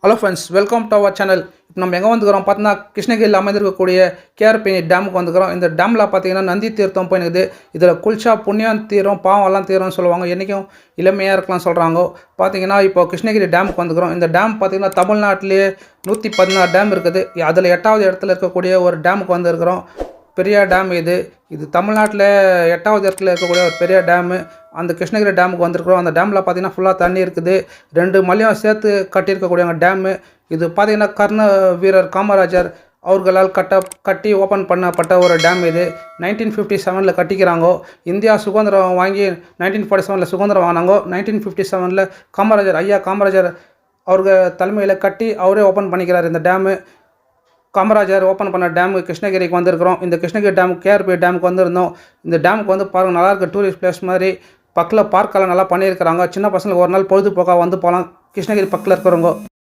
Hello friends, welcome to our channel. இப்போ நம்ம எங்கே வந்துக்கிறோம் பார்த்தீங்கன்னா, கிருஷ்ணகிரியில் அமைந்திருக்கக்கூடிய கேஆர்பி டேமுக்கு வந்துக்கிறோம். இந்த டேமில் பார்த்தீங்கன்னா நந்தி தீர்த்தம் போயினுக்குது. இதில் குளிச்சா புண்ணியம் தீரும், பாவம் எல்லாம் தீரும்னு சொல்லுவாங்க. என்றைக்கும் இளமையாக இருக்கலாம் சொல்கிறாங்க. பார்த்தீங்கன்னா இப்போ கிருஷ்ணகிரி டேமுக்கு வந்துக்கிறோம். இந்த டேம் பார்த்தீங்கன்னா தமிழ்நாட்டிலேயே 116 டேம் இருக்குது. அதில் 8வது இடத்துல இருக்கக்கூடிய ஒரு டேமுக்கு வந்துருக்கிறோம். பெரிய டேம் இது தமிழ்நாட்டில் 8வது இடத்துல இருக்கக்கூடிய ஒரு பெரிய டேமு. அந்த கிருஷ்ணகிரி டேமுக்கு வந்திருக்கிறோம். அந்த டேமில் பார்த்தீங்கன்னா ஃபுல்லாக தண்ணி இருக்குது. 2 மலையும் சேர்த்து கட்டியிருக்கக்கூடிய டேமு. இது பார்த்தீங்கன்னா கர்ண வீரர் காமராஜர் அவர்களால் கட்டி ஓப்பன் பண்ணப்பட்ட ஒரு டேம் இது. 1957 கட்டிக்கிறாங்க. இந்தியா சுதந்திரம் வாங்கி 1947 சுதந்திரம் வாங்கினாங்க. 1957 காமராஜர் அவர்கள் தலைமையில் கட்டி அவரே ஓப்பன் பண்ணிக்கிறார் இந்த டேமு. காமராஜர் ஓப்பன் பண்ண டேமு கிருஷ்ணகிரிக்கு வந்திருக்கிறோம். இந்த கிருஷ்ணகிரி டேமுக்கு கேஆர்பி டேமுக்கு வந்திருந்தோம். இந்த டேமுக்கு வந்து பாருங்கள், நல்லாயிருக்கு. டூரிஸ்ட் பிளேஸ் மாதிரி பக்கத்தில் பார்க்கெல்லாம் நல்லா பண்ணியிருக்கிறாங்க. சின்ன பசங்களுக்கு ஒரு நாள் பொழுதுபோக்காக வந்து போகலாம். கிருஷ்ணகிரி பக்கத்தில் இருக்கிறவங்க